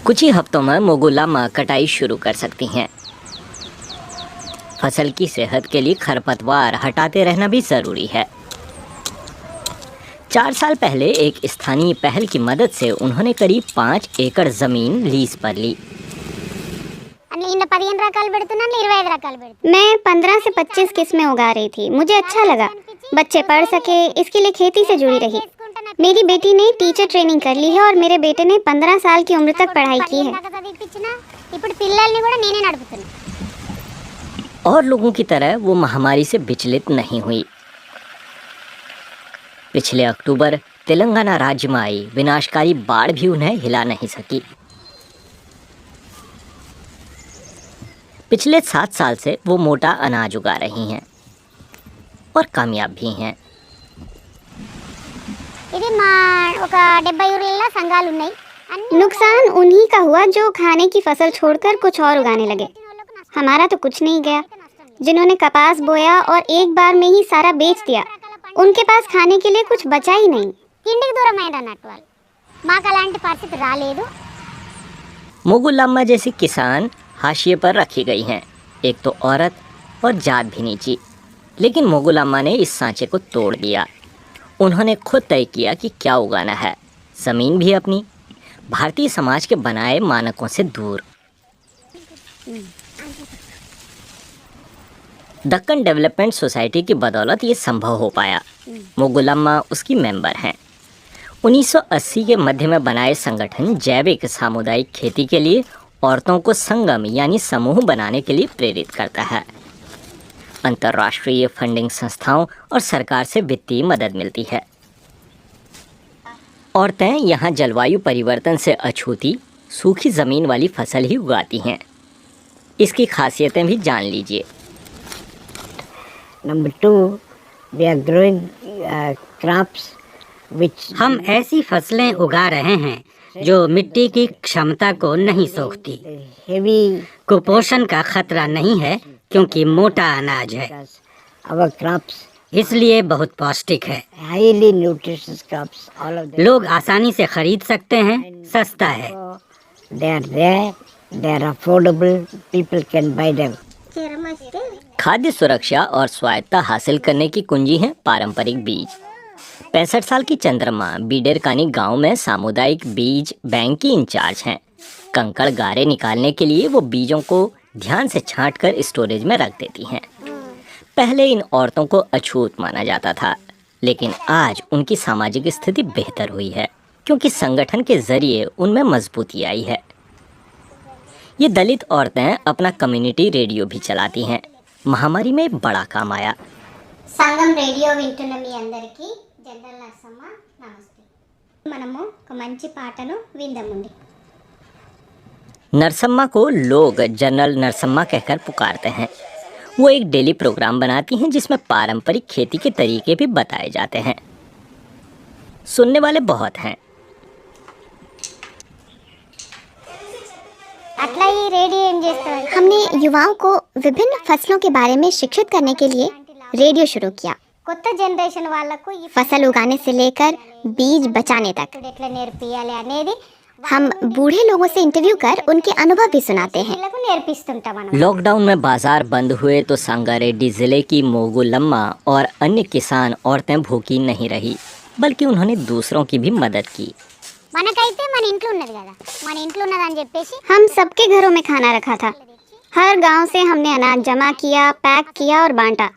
कुछ ही हफ्तों में मोगुलामा कटाई शुरू कर सकती हैं। फसल की सेहत के लिए खरपतवार हटाते रहना भी ज़रूरी है। 4 साल पहले एक स्थानीय पहल की मदद से उन्होंने करीब 5 एकड़ ज़मीन लीज पर ली। मैं 15 से 25 किस्में उगा रही थी। मुझे अच्छा लगा, बच्चे पढ़ सके, इसके लिए खेती से जुड़ी रही। मेरी बेटी ने टीचर ट्रेनिंग कर ली है और मेरे बेटे ने 15 साल की उम्र तक पढ़ाई की है। और लोगों की तरह वो महामारी से विचलित नहीं हुई। पिछले अक्टूबर तेलंगाना राज्य में आई विनाशकारी बाढ़ भी उन्हें हिला नहीं सकी। पिछले 7 साल से वो मोटा अनाज उगा रही हैं और कामयाब भी हैं। नुकसान उन्हीं का हुआ जो खाने की फसल छोड़कर कुछ और उगाने लगे। हमारा तो कुछ नहीं गया। जिन्होंने कपास बोया और एक बार में ही सारा बेच दिया, उनके पास खाने के लिए कुछ बचा ही नहीं। मोगुलामा जैसी किसान हाशिए पर रखी गई हैं। एक तो औरत और जात भी नीची। लेकिन मोगुलामा ने इस सांचे को तोड़ दिया। उन्होंने खुद तय किया कि क्या उगाना है। ज़मीन भी अपनी, भारतीय समाज के बनाए मानकों से दूर। दक्कन डेवलपमेंट सोसाइटी की बदौलत ये संभव हो पाया। मोगुलामा उसकी मेंबर हैं। 1980 के मध्य में बनाए संगठन जैविक सामुदायिक खेती के लिए औरतों को संगम यानी समूह बनाने के लिए प्रेरित करता है। अंतर्राष्ट्रीय फंडिंग संस्थाओं और सरकार से वित्तीय मदद मिलती है। औरतें यहाँ जलवायु परिवर्तन से अछूती सूखी ज़मीन वाली फसल ही उगाती हैं। इसकी खासियतें भी जान लीजिए। Number 2, we are growing crops which हम ऐसी फसलें उगा रहे हैं जो मिट्टी की क्षमता को नहीं सोखती। heavy कुपोषण का खतरा नहीं है क्योंकि मोटा अनाज है, our crops इसलिए बहुत पौष्टिक है। highly nutritious crops, all of them. लोग आसानी से खरीद सकते हैं, सस्ता है। They are there, they are affordable, people can buy them. खाद्य सुरक्षा और स्वायत्ता हासिल करने की कुंजी है पारंपरिक बीज। 65 साल की चंद्रमा बीडेरकानी गांव में सामुदायिक बीज बैंक की इंचार्ज हैं। कंकड़ गारे निकालने के लिए वो बीजों को ध्यान से छांटकर स्टोरेज में रख देती हैं। पहले इन औरतों को अछूत माना जाता था, लेकिन आज उनकी सामाजिक स्थिति बेहतर हुई है क्योंकि संगठन के जरिए उनमें मजबूती आई है। ये दलित औरतें अपना कम्युनिटी रेडियो भी चलाती हैं। महामारी में बड़ा काम आया। సంగం రేడియో వింటున్న మీ అందరికీ జనరల్ నర్సమ్మ నమస్తే. మనము ఒక మంచి పాటను విందామండి. नरसम्मा को लोग जनरल नरसम्मा कहकर पुकारते हैं। वो एक डेली प्रोग्राम बनाती हैं जिसमें पारंपरिक खेती के तरीके भी बताए जाते हैं। सुनने वाले बहुत हैं। हमने युवाओं को विभिन्न फसलों के बारे में शिक्षित करने के लिए रेडियो शुरू किया। फसल उगाने से लेकर बीज बचाने तक। हम बूढ़े लोगों से इंटरव्यू कर उनके अनुभव भी सुनाते हैं। लॉकडाउन में बाजार बंद हुए तो संगारेड्डी जिले की मोगुलम्मा और अन्य किसान औरतें भूखी नहीं रही, बल्कि उन्होंने दूसरों की भी मदद की। हम सबके घरों में खाना रखा था। हर गांव से हमने अनाज जमा किया, पैक किया और बांटा।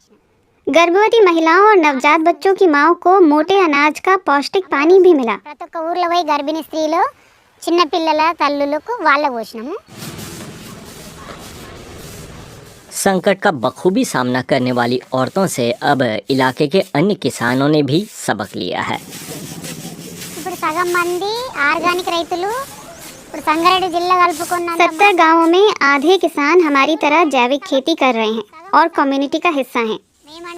गर्भवती महिलाओं. और नवजात बच्चों की माओ को मोटे अनाज का पौष्टिक पानी भी मिला। संकट का बखूबी सामना करने वाली औरतों से अब इलाके के अन्य किसानों ने भी सबक लिया है। 70 गाँवों में आधे किसान हमारी तरह जैविक खेती कर रहे हैं और कम्युनिटी का हिस्सा हैं।